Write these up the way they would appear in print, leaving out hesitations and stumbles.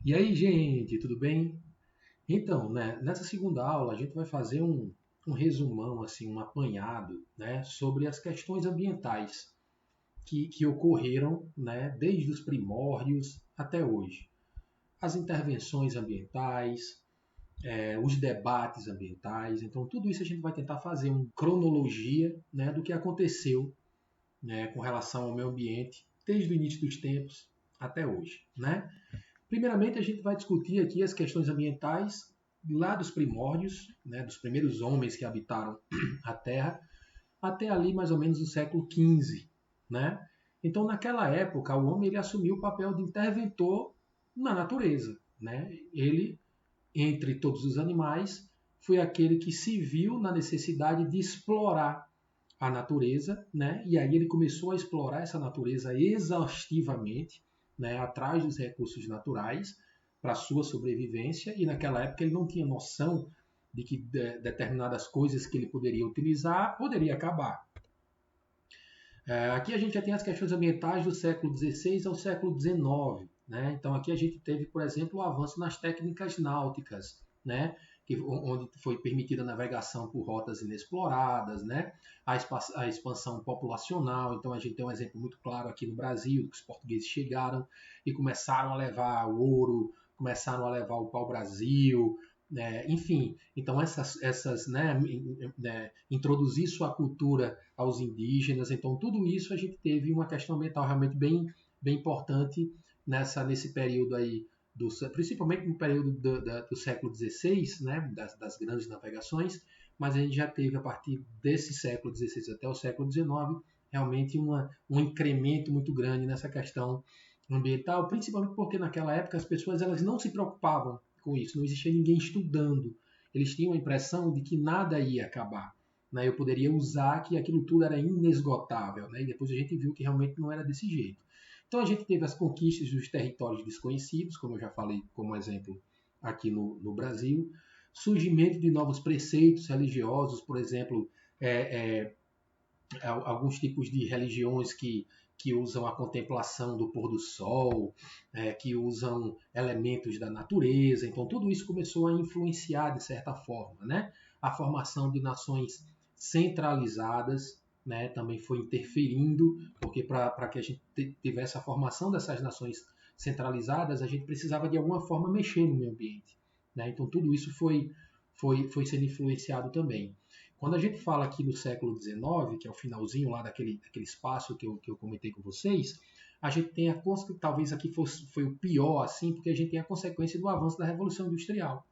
E aí, gente, tudo bem? Então, né, nessa segunda aula a gente vai fazer um resumão, assim, um apanhado, né, sobre as questões ambientais que ocorreram, né, desde os primórdios até hoje. As intervenções ambientais, os debates ambientais. Então, tudo isso a gente vai tentar fazer uma cronologia, né, do que aconteceu, né, com relação ao meio ambiente desde o início dos tempos até hoje, né? Primeiramente, a gente vai discutir aqui as questões ambientais lá dos primórdios, né, dos primeiros homens que habitaram a Terra, até ali mais ou menos o século XV. Né? Então, naquela época, o homem ele assumiu o papel de interventor na natureza. Né? Ele, entre todos os animais, foi aquele que se viu na necessidade de explorar a natureza, né? E aí ele começou a explorar essa natureza exaustivamente, né? Atrás dos recursos naturais para sua sobrevivência. E naquela época ele não tinha noção de que determinadas coisas que ele poderia utilizar poderia acabar. Aqui a gente já tem as questões ambientais do século XVI ao século XIX. Né? Então aqui a gente teve, por exemplo, o avanço nas técnicas náuticas, né? Onde foi permitida a navegação por rotas inexploradas, né? A expansão populacional. Então a gente tem um exemplo muito claro aqui no Brasil, que os portugueses chegaram e começaram a levar o ouro, começaram a levar o pau-brasil, enfim, então introduzir sua cultura aos indígenas, então tudo isso a gente teve uma questão ambiental realmente bem importante nesse período aí, principalmente no período do século XVI, né, das grandes navegações, mas a gente já teve a partir desse século XVI até o século XIX realmente um incremento muito grande nessa questão ambiental, principalmente porque naquela época as pessoas elas não se preocupavam com isso, não existia ninguém estudando. Eles tinham a impressão de que nada ia acabar. Né? Eu poderia usar que aquilo tudo era inesgotável. Né? E depois a gente viu que realmente não era desse jeito. Então a gente teve as conquistas dos territórios desconhecidos, como eu já falei como exemplo aqui no Brasil, surgimento de novos preceitos religiosos, por exemplo, alguns tipos de religiões que usam a contemplação do pôr do sol, que usam elementos da natureza. Então, tudo isso começou a influenciar, de certa forma, né? A formação de nações centralizadas, né, também foi interferindo, porque para que a gente tivesse a formação dessas nações centralizadas, a gente precisava de alguma forma mexer no meio ambiente. Né? Então, tudo isso foi sendo influenciado também. Quando a gente fala aqui do século XIX, que é o finalzinho lá daquele espaço que eu comentei com vocês, a gente tem talvez aqui foi o pior, assim, porque a gente tem a consequência do avanço da Revolução Industrial.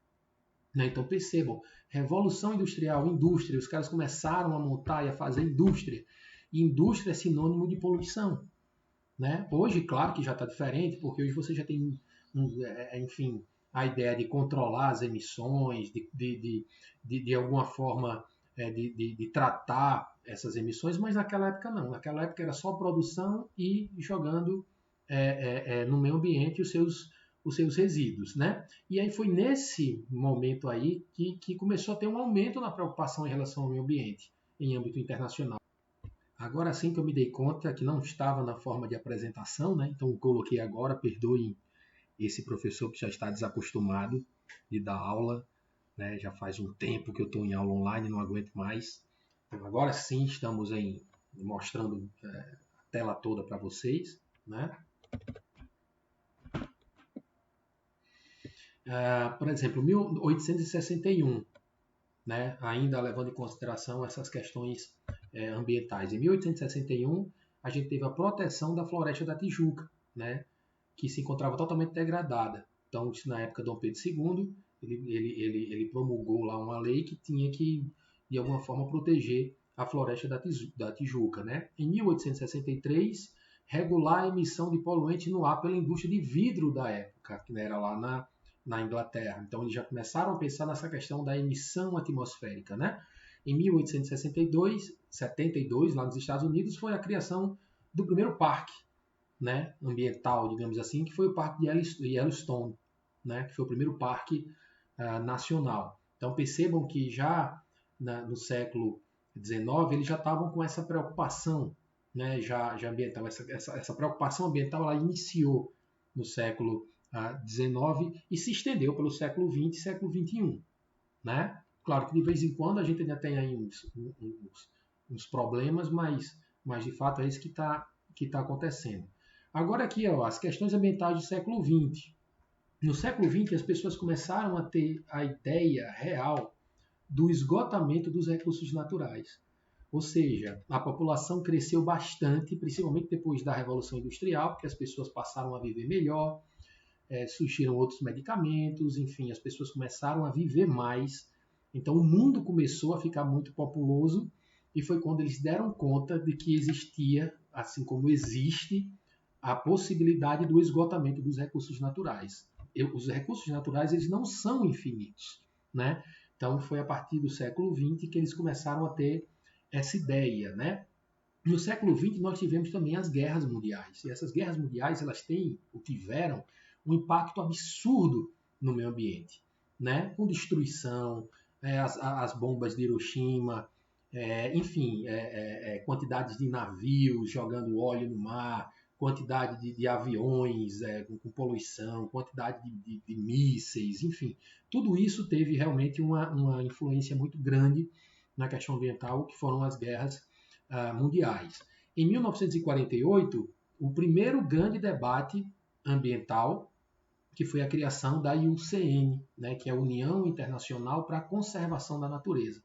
Né? Então percebam, Revolução Industrial, indústria, os caras começaram a montar e a fazer indústria. E indústria é sinônimo de poluição. Né? Hoje, claro que já está diferente, porque hoje você já tem, enfim, a ideia de controlar as emissões, de alguma forma de tratar essas emissões, mas naquela época não. Naquela época era só produção e jogando no meio ambiente os seus resíduos. Né? E aí foi nesse momento aí que começou a ter um aumento na preocupação em relação ao meio ambiente em âmbito internacional. Agora sim que eu me dei conta que não estava na forma de apresentação, né? Então coloquei agora, perdoem esse professor que já está desacostumado de dar aula, né? Já faz um tempo que eu estou em aula online, não aguento mais. Então agora sim estamos mostrando a tela toda para vocês, né? Por exemplo, 1861, né? Ainda levando em consideração essas questões ambientais. Em 1861, a gente teve a proteção da floresta da Tijuca, né? Que se encontrava totalmente degradada. Então, isso na época de Dom Pedro II, ele promulgou lá uma lei que tinha que, de alguma forma, proteger a floresta da Tijuca. Né? Em 1863, regular a emissão de poluentes no ar pela indústria de vidro da época, que era lá na Inglaterra. Então, eles já começaram a pensar nessa questão da emissão atmosférica. Né? Em 1862, 72, lá nos Estados Unidos, foi a criação do primeiro parque, né, ambiental, digamos assim, que foi o Parque de Yellowstone, né, que foi o primeiro parque nacional. Então percebam que já no século XIX eles já estavam com essa preocupação, né, já ambiental, essa preocupação ambiental ela iniciou no século XIX e se estendeu pelo século XX e século XXI, né? Claro que de vez em quando a gente ainda tem aí uns problemas, mas de fato é isso que tá acontecendo. Agora aqui, ó, as questões ambientais do século XX. No século XX, as pessoas começaram a ter a ideia real do esgotamento dos recursos naturais. Ou seja, a população cresceu bastante, principalmente depois da Revolução Industrial, porque as pessoas passaram a viver melhor, surgiram outros medicamentos, enfim, as pessoas começaram a viver mais. Então o mundo começou a ficar muito populoso e foi quando eles deram conta de que existia, assim como existe, a possibilidade do esgotamento dos recursos naturais. Os recursos naturais eles não são infinitos, né? Então foi a partir do século XX que eles começaram a ter essa ideia, né? No século XX nós tivemos também as guerras mundiais. E essas guerras mundiais elas tiveram um impacto absurdo no meio ambiente, né? Com destruição, as bombas de Hiroshima, enfim, quantidades de navios jogando óleo no mar, quantidade de aviões com poluição, quantidade de mísseis, enfim. Tudo isso teve realmente uma influência muito grande na questão ambiental, que foram as guerras mundiais. Em 1948, o primeiro grande debate ambiental, que foi a criação da IUCN, né, que é a União Internacional para a Conservação da Natureza.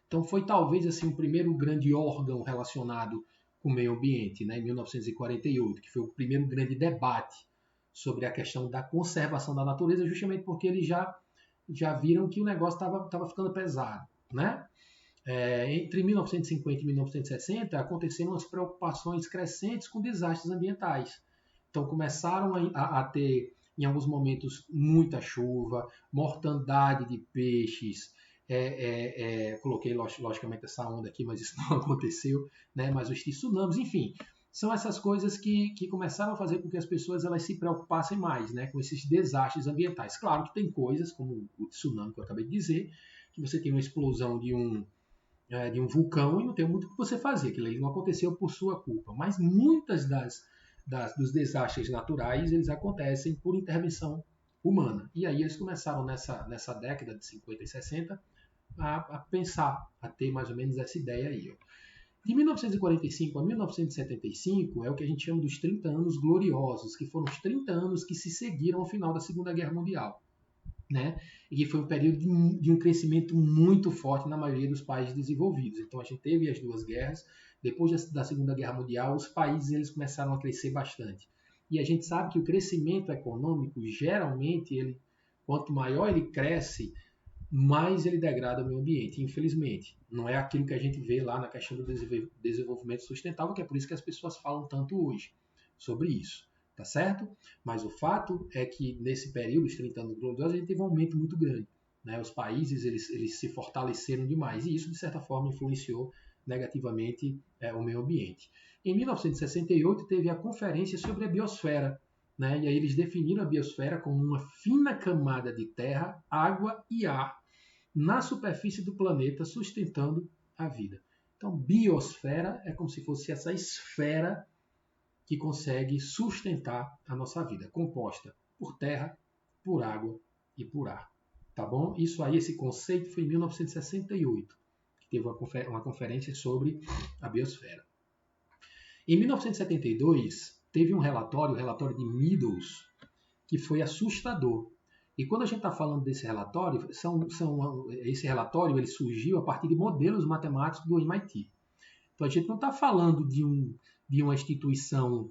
Então foi talvez assim o primeiro grande órgão relacionado com o meio ambiente, né, em 1948, que foi o primeiro grande debate sobre a questão da conservação da natureza, justamente porque eles já viram que o negócio estava ficando pesado, né? Entre 1950 e 1960 aconteceram as preocupações crescentes com desastres ambientais. Então começaram a ter, em alguns momentos, muita chuva, mortandade de peixes. Coloquei logicamente essa onda aqui, mas isso não aconteceu, né? Mas os tsunamis, enfim, são essas coisas que começaram a fazer com que as pessoas elas se preocupassem mais, né, com esses desastres ambientais. Claro que tem coisas, como o tsunami que eu acabei de dizer, que você tem uma explosão de um vulcão e não tem muito o que você fazer, aquilo ali não aconteceu por sua culpa. Mas muitas dos desastres naturais eles acontecem por intervenção humana. E aí eles começaram nessa década de 50 e 60 a pensar, a ter mais ou menos essa ideia aí. Ó. De 1945 a 1975 é o que a gente chama dos 30 anos gloriosos, que foram os 30 anos que se seguiram ao final da Segunda Guerra Mundial. Né? E que foi um período de um crescimento muito forte na maioria dos países desenvolvidos. Então a gente teve as duas guerras. Depois da Segunda Guerra Mundial, os países eles começaram a crescer bastante. E a gente sabe que o crescimento econômico, geralmente, quanto maior ele cresce, mais ele degrada o meio ambiente, infelizmente. Não é aquilo que a gente vê lá na questão do desenvolvimento sustentável, que é por isso que as pessoas falam tanto hoje sobre isso. Tá certo? Mas o fato é que nesse período, os 30 anos gloriosos, a gente teve um aumento muito grande. Né? Os países eles se fortaleceram demais e isso, de certa forma, influenciou negativamente o meio ambiente. Em 1968, teve a Conferência sobre a Biosfera. Né? E aí eles definiram a biosfera como uma fina camada de terra, água e ar na superfície do planeta, sustentando a vida. Então, biosfera é como se fosse essa esfera que consegue sustentar a nossa vida, composta por terra, por água e por ar. Tá bom? Isso aí, esse conceito foi em 1968, que teve uma conferência sobre a biosfera. Em 1972, teve um relatório, o relatório de Meadows, que foi assustador. E quando a gente está falando desse relatório, esse relatório ele surgiu a partir de modelos matemáticos do MIT. Então a gente não está falando de uma instituição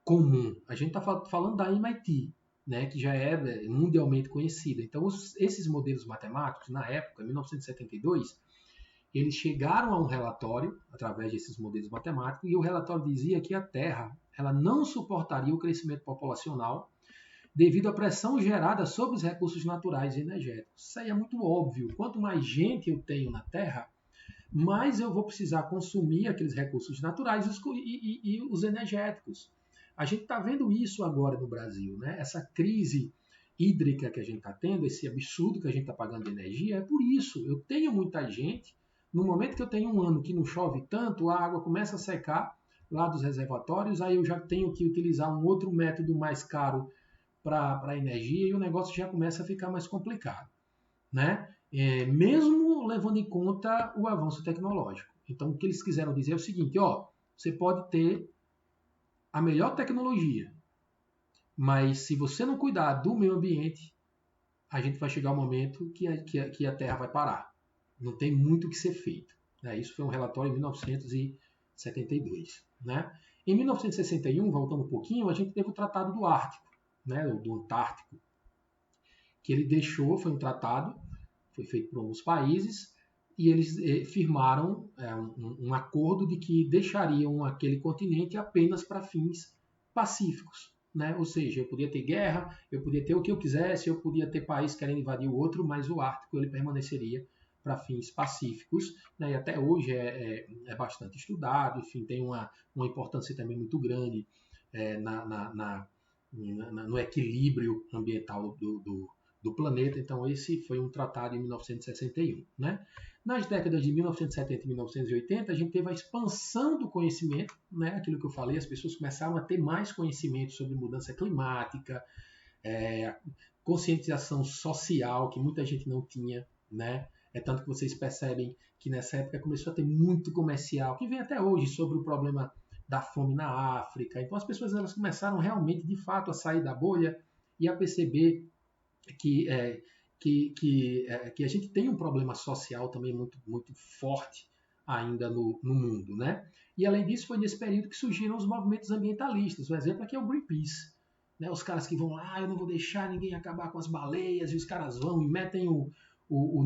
comum. A gente está falando da MIT, né, que já é mundialmente conhecida. Então, esses modelos matemáticos, na época, em 1972, eles chegaram a um relatório, através desses modelos matemáticos, e o relatório dizia que a Terra ela não suportaria o crescimento populacional devido à pressão gerada sobre os recursos naturais e energéticos. Isso aí é muito óbvio. Quanto mais gente eu tenho na Terra, mais eu vou precisar consumir aqueles recursos naturais e os energéticos. A gente está vendo isso agora no Brasil, né? Essa crise hídrica que a gente está tendo, esse absurdo que a gente está pagando de energia, é por isso. Eu tenho muita gente, no momento que eu tenho um ano que não chove tanto, a água começa a secar, lá dos reservatórios, aí eu já tenho que utilizar um outro método mais caro para energia e o negócio já começa a ficar mais complicado, né? Mesmo levando em conta o avanço tecnológico. Então, o que eles quiseram dizer é o seguinte, ó, você pode ter a melhor tecnologia, mas se você não cuidar do meio ambiente, a gente vai chegar ao momento que a Terra vai parar. Não tem muito o que ser feito. Né? Isso foi um relatório em 1972. Né? Em 1961, voltando um pouquinho, a gente teve o Tratado do Ártico, né? Do Antártico, que ele deixou, foi um tratado, foi feito por alguns países, e eles firmaram um acordo de que deixariam aquele continente apenas para fins pacíficos. Né? Ou seja, eu podia ter guerra, eu podia ter o que eu quisesse, eu podia ter país querendo invadir o outro, mas o Ártico ele permaneceria para fins pacíficos, né? E até hoje é bastante estudado, enfim, tem uma importância também muito grande no equilíbrio ambiental do planeta. Então, esse foi um tratado em 1961. Né? Nas décadas de 1970 e 1980, a gente teve a expansão do conhecimento, né? Aquilo que eu falei, as pessoas começaram a ter mais conhecimento sobre mudança climática, conscientização social, que muita gente não tinha, né? É tanto que vocês percebem que nessa época começou a ter muito comercial, que vem até hoje, sobre o problema da fome na África. Então, as pessoas elas começaram realmente, de fato, a sair da bolha e a perceber que a gente tem um problema social também muito, muito forte ainda no mundo, né? E além disso, foi nesse período que surgiram os movimentos ambientalistas. Um exemplo aqui é o Greenpeace, né? Os caras que vão lá, eu não vou deixar ninguém acabar com as baleias, e os caras vão e metem o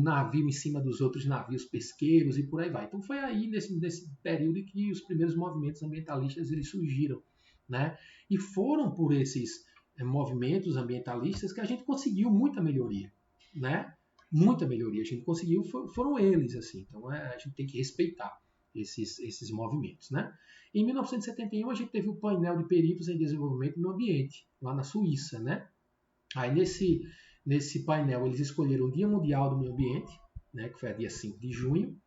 navio em cima dos outros navios pesqueiros e por aí vai. Então foi aí nesse período que os primeiros movimentos ambientalistas eles surgiram, né? E foram por esses movimentos ambientalistas que a gente conseguiu muita melhoria, né? Muita melhoria a gente conseguiu, foram eles, assim. Então a gente tem que respeitar esses movimentos, né? Em 1971 a gente teve o painel de peritos em desenvolvimento no ambiente, lá na Suíça, né? Aí nesse painel eles escolheram o Dia Mundial do Meio Ambiente, né? Que foi a dia 5 de junho.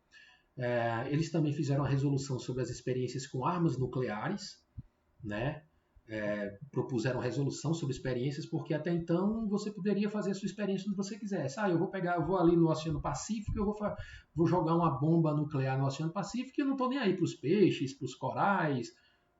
Eles também fizeram a resolução sobre as experiências com armas nucleares, né? Propuseram resolução sobre experiências, porque até então você poderia fazer a sua experiência onde você quisesse. Eu vou ali no Oceano Pacífico, eu vou jogar uma bomba nuclear no Oceano Pacífico e eu não estou nem aí para os peixes, para os corais,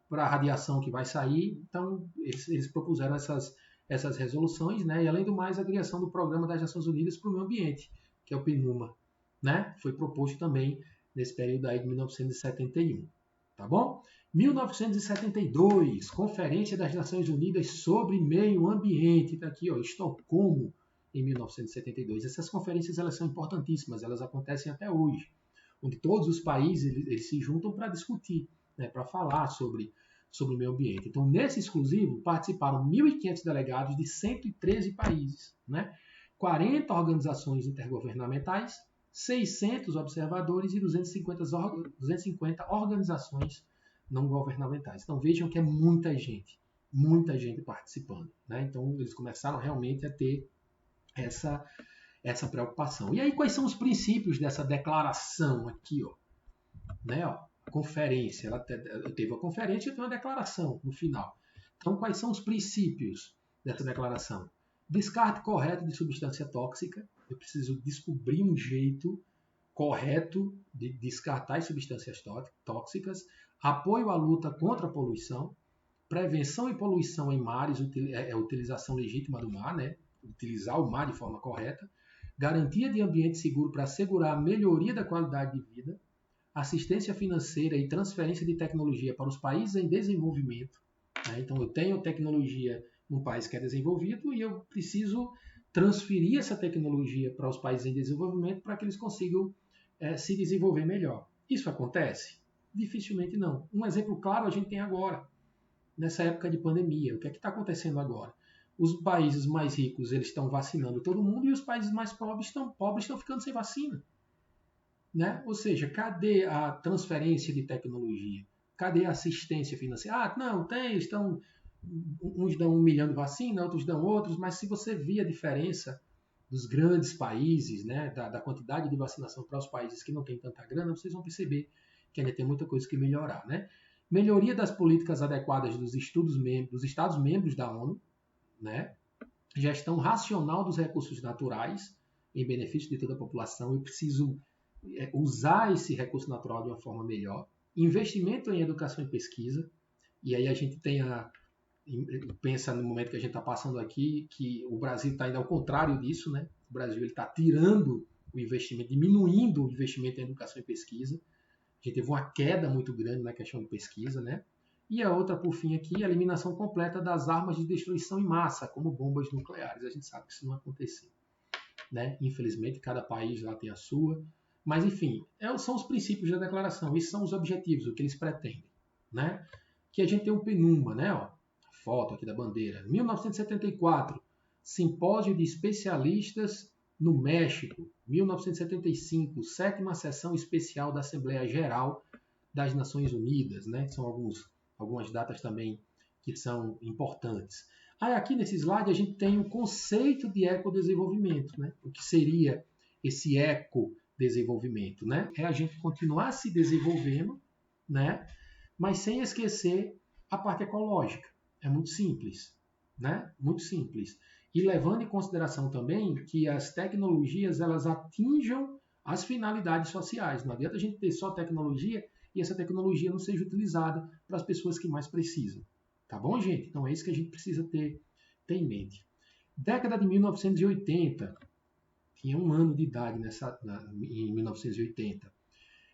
para a radiação que vai sair. Então, eles propuseram essas resoluções, né? E além do mais, a criação do Programa das Nações Unidas para o Meio Ambiente, que é o PNUMA, né? Foi proposto também nesse período aí de 1971. Tá bom? 1972, Conferência das Nações Unidas sobre Meio Ambiente. Está aqui, ó, Estocolmo, em 1972. Essas conferências elas são importantíssimas, elas acontecem até hoje, onde todos os países eles se juntam para discutir, né, para falar sobre o meio ambiente. Então, nesse exclusivo, participaram 1.500 delegados de 113 países, né? 40 organizações intergovernamentais, 600 observadores e 250 organizações não governamentais. Então vejam que é muita gente participando, né? Então eles começaram realmente a ter essa preocupação. E aí quais são os princípios dessa declaração aqui, ó, né? Ó, conferência, ela teve a conferência e tem uma declaração no final. Então quais são os princípios dessa declaração? Descarte correto de substância tóxica. Eu preciso descobrir um jeito correto de descartar as substâncias tóxicas, apoio à luta contra a poluição, prevenção e poluição em mares, utilização legítima do mar, né? Utilizar o mar de forma correta, garantia de ambiente seguro para assegurar a melhoria da qualidade de vida, assistência financeira e transferência de tecnologia para os países em desenvolvimento. Né? Então, eu tenho tecnologia num país que é desenvolvido e eu preciso transferir essa tecnologia para os países em desenvolvimento para que eles consigam se desenvolver melhor. Isso acontece? Dificilmente não. Um exemplo claro a gente tem agora, nessa época de pandemia. O que é que está acontecendo agora? Os países mais ricos eles estão vacinando todo mundo e os países mais pobres estão ficando sem vacina. Né? Ou seja, cadê a transferência de tecnologia? Cadê a assistência financeira? Não, uns dão 1 milhão de vacina, outros dão outros, mas se você vê a diferença dos grandes países, né, da quantidade de vacinação para os países que não têm tanta grana, vocês vão perceber que ainda tem muita coisa que melhorar. Né? melhoria das políticas adequadas dos Estados-membros da ONU, né? Gestão racional dos recursos naturais em benefício de toda a população. Eu preciso usar esse recurso natural de uma forma melhor. Investimento em educação e pesquisa. E aí a gente pensa no momento que a gente está passando aqui, que o Brasil está indo ao contrário disso, né? O Brasil está tirando o investimento, diminuindo o investimento em educação e pesquisa. A gente teve uma queda muito grande na questão de pesquisa, né? E a outra, por fim, aqui, a eliminação completa das armas de destruição em massa, como bombas nucleares. A gente sabe que isso não aconteceu, né? Infelizmente, cada país lá tem a sua. Mas, enfim, são os princípios da declaração. Esses são os objetivos, o que eles pretendem, né? Que a gente tem um PNUMA, né? Ó, a foto aqui da bandeira. 1974, Simpósio de Especialistas no México. 1975, 7ª Sessão Especial da Assembleia Geral das Nações Unidas, né? São algumas datas também que são importantes. Aí aqui nesse slide a gente tem o conceito de ecodesenvolvimento, né? O que seria esse ecodesenvolvimento, né? É a gente continuar se desenvolvendo, né? Mas sem esquecer a parte ecológica. É muito simples, né? Muito simples. E levando em consideração também que as tecnologias elas atinjam as finalidades sociais. Não adianta a gente ter só tecnologia e essa tecnologia não seja utilizada para as pessoas que mais precisam. Tá bom, gente? Então é isso que a gente precisa ter em mente. Década de 1980. Tinha 1 ano de idade em 1980.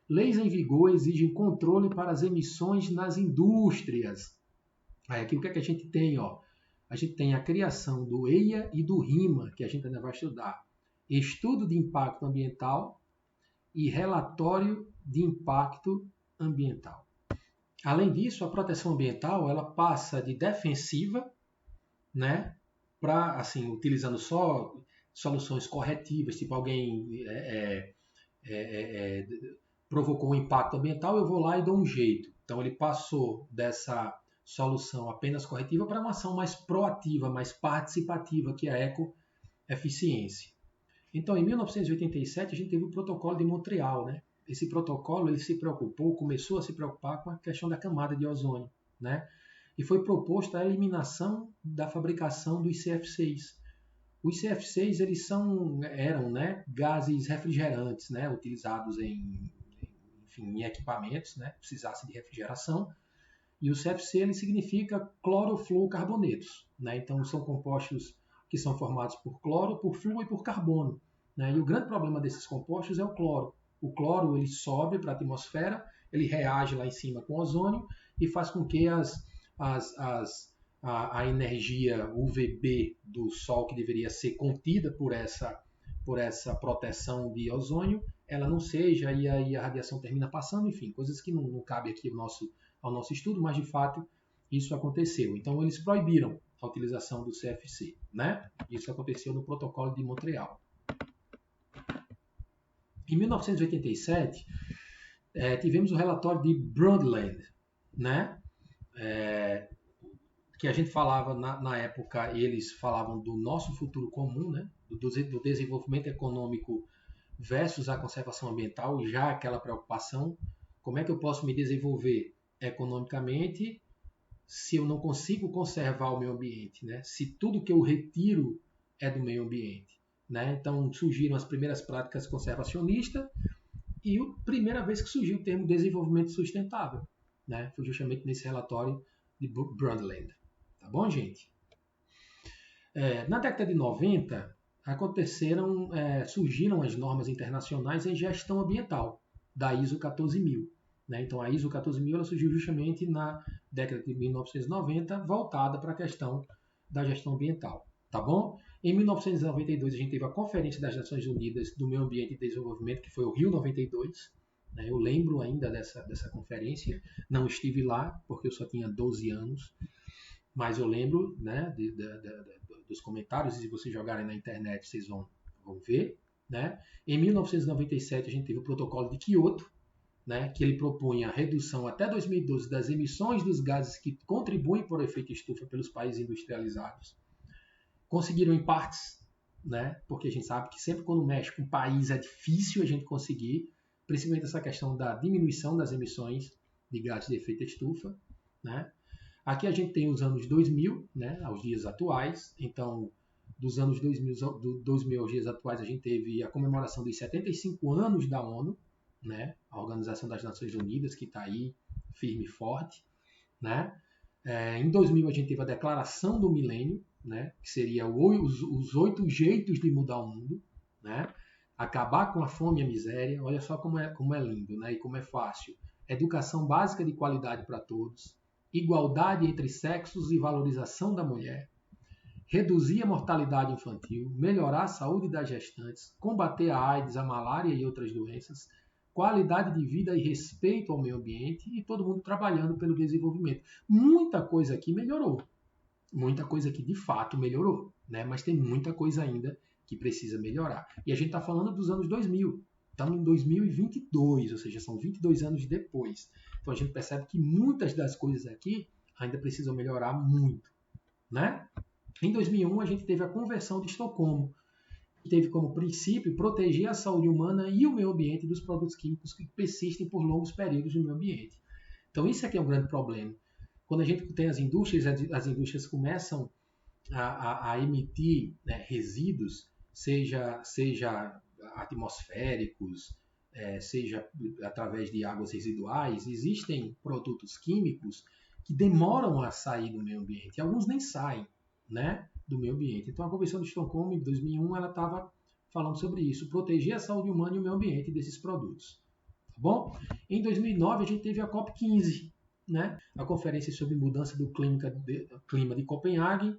Leis em vigor exigem controle para as emissões nas indústrias. Aí aqui o que é que a gente tem? Ó? A gente tem a criação do EIA e do RIMA, que a gente ainda vai estudar. Estudo de impacto ambiental e relatório de impacto ambiental. Além disso, a proteção ambiental ela passa de defensiva, né, para, assim, utilizando só soluções corretivas, tipo alguém provocou um impacto ambiental, eu vou lá e dou um jeito. Então ele passou dessa solução apenas corretiva para uma ação mais proativa, mais participativa, que é a ecoeficiência. Então, em 1987, a gente teve o Protocolo de Montreal, né? Esse protocolo ele começou a se preocupar com a questão da camada de ozônio, né? E foi proposta a eliminação da fabricação dos CF6. Os CF6 eram, né, gases refrigerantes, né, utilizados em equipamentos, né, precisasse de refrigeração. E o CFC ele significa clorofluorcarbonetos, né? Então são compostos que são formados por cloro, por flúor e por carbono, né? E o grande problema desses compostos é o cloro. O cloro ele sobe para a atmosfera, ele reage lá em cima com o ozônio e faz com que a energia UVB do Sol, que deveria ser contida por essa proteção de ozônio, ela não seja, e aí a radiação termina passando, enfim, coisas que não cabe aqui ao nosso estudo, mas de fato isso aconteceu. Então eles proibiram a utilização do CFC, né? Isso aconteceu no Protocolo de Montreal. Em 1987, tivemos o relatório de Brundtland, né? Que a gente falava na época, eles falavam do nosso futuro comum, né? do desenvolvimento econômico versus a conservação ambiental, já aquela preocupação, como é que eu posso me desenvolver economicamente se eu não consigo conservar o meio ambiente, né? Se tudo que eu retiro é do meio ambiente, né? Então surgiram as primeiras práticas conservacionistas e a primeira vez que surgiu o termo desenvolvimento sustentável, né? Foi justamente nesse relatório de Brundtland. Tá bom, gente? Na década de 90, surgiram as normas internacionais em gestão ambiental, da ISO 14000. Né? Então, a ISO 14000 ela surgiu justamente na década de 1990, voltada para a questão da gestão ambiental. Tá bom? Em 1992, a gente teve a Conferência das Nações Unidas do Meio Ambiente e Desenvolvimento, que foi o Rio 92. Né? Eu lembro ainda dessa conferência. Não estive lá, porque eu só tinha 12 anos. Mas eu lembro, né, dos comentários, e se vocês jogarem na internet, vocês vão ver. Né? Em 1997, a gente teve o Protocolo de Kyoto, né, que ele propunha a redução até 2012 das emissões dos gases que contribuem para o efeito estufa pelos países industrializados. Conseguiram em partes, né, porque a gente sabe que sempre quando mexe com um país é difícil a gente conseguir, principalmente essa questão da diminuição das emissões de gases de efeito estufa, né? Aqui a gente tem os anos 2000, né, aos dias atuais. Então, dos anos 2000 aos dias atuais, a gente teve a comemoração dos 75 anos da ONU, né, a Organização das Nações Unidas, que está aí firme e forte, né? Em 2000 a gente teve a Declaração do Milênio, né, que seria os 8 jeitos de mudar o mundo, né? Acabar com a fome e a miséria. Olha só como é lindo, né, e como é fácil. Educação básica de qualidade para todos, igualdade entre sexos e valorização da mulher, reduzir a mortalidade infantil, melhorar a saúde das gestantes, combater a AIDS, a malária e outras doenças, qualidade de vida e respeito ao meio ambiente e todo mundo trabalhando pelo desenvolvimento. Muita coisa aqui melhorou, muita coisa aqui de fato melhorou, né? Mas tem muita coisa ainda que precisa melhorar. E a gente está falando dos anos 2000, estamos em 2022, ou seja, são 22 anos depois. Então a gente percebe que muitas das coisas aqui ainda precisam melhorar muito, né? Em 2001 a gente teve a Convenção de Estocolmo, que teve como princípio proteger a saúde humana e o meio ambiente dos produtos químicos que persistem por longos períodos no meio ambiente. Então isso aqui é um grande problema. Quando a gente tem as indústrias começam a emitir, né, resíduos, seja atmosféricos, seja através de águas residuais, existem produtos químicos que demoram a sair do meio ambiente. E alguns nem saem, né, do meio ambiente. Então a Convenção de Estocolmo, em 2001, ela estava falando sobre isso, proteger a saúde humana e o meio ambiente desses produtos. Tá bom? Em 2009, a gente teve a COP15, né, a Conferência sobre Mudança do Clima de Copenhague,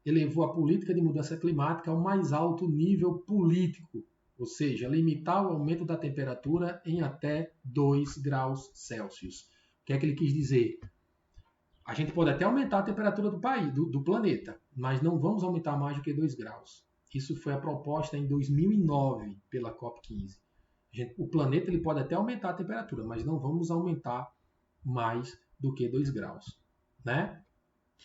elevou a política de mudança climática ao mais alto nível político, ou seja, limitar o aumento da temperatura em até 2 graus Celsius. O que é que ele quis dizer? A gente pode até aumentar a temperatura do planeta, mas não vamos aumentar mais do que 2 graus. Isso foi a proposta em 2009 pela COP15. O planeta ele pode até aumentar a temperatura, mas não vamos aumentar mais do que 2 graus, né?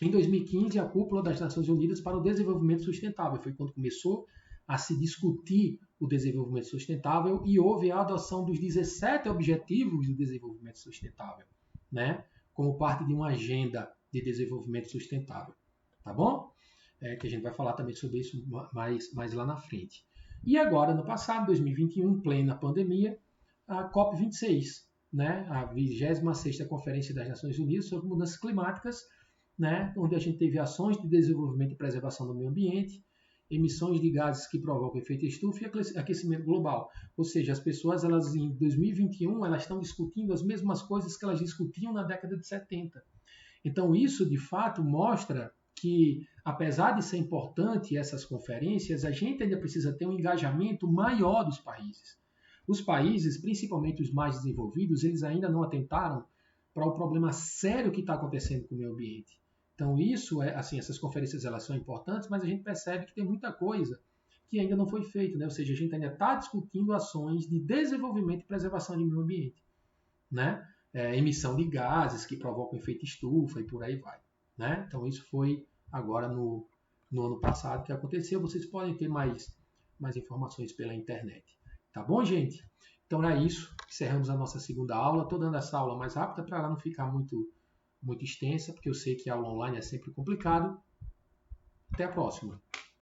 Em 2015, a Cúpula das Nações Unidas para o Desenvolvimento Sustentável foi quando começou a se discutir o desenvolvimento sustentável e houve a adoção dos 17 Objetivos do Desenvolvimento Sustentável, né? Como parte de uma agenda de desenvolvimento sustentável, tá bom? Que a gente vai falar também sobre isso mais lá na frente. E agora, no passado, 2021, plena pandemia, a COP26, né? A 26ª Conferência das Nações Unidas sobre Mudanças Climáticas, né? Onde a gente teve ações de desenvolvimento e preservação do meio ambiente, emissões de gases que provocam efeito estufa e aquecimento global. Ou seja, as pessoas elas em 2021 elas estão discutindo as mesmas coisas que elas discutiam na década de 70. Então isso, de fato, mostra que, apesar de ser importante essas conferências, a gente ainda precisa ter um engajamento maior dos países. Os países, principalmente os mais desenvolvidos, eles ainda não atentaram para o problema sério que está acontecendo com o meio ambiente. Então isso assim, essas conferências elas são importantes, mas a gente percebe que tem muita coisa que ainda não foi feita, né? Ou seja, a gente ainda está discutindo ações de desenvolvimento e preservação do meio ambiente, né? Emissão de gases que provocam efeito estufa e por aí vai, né? Então isso foi agora no ano passado que aconteceu. Vocês podem ter mais informações pela internet, tá bom, gente? Então é isso. Encerramos a nossa segunda aula. Estou dando essa aula mais rápida para ela não ficar muito extensa, porque eu sei que a aula online é sempre complicado. Até a próxima.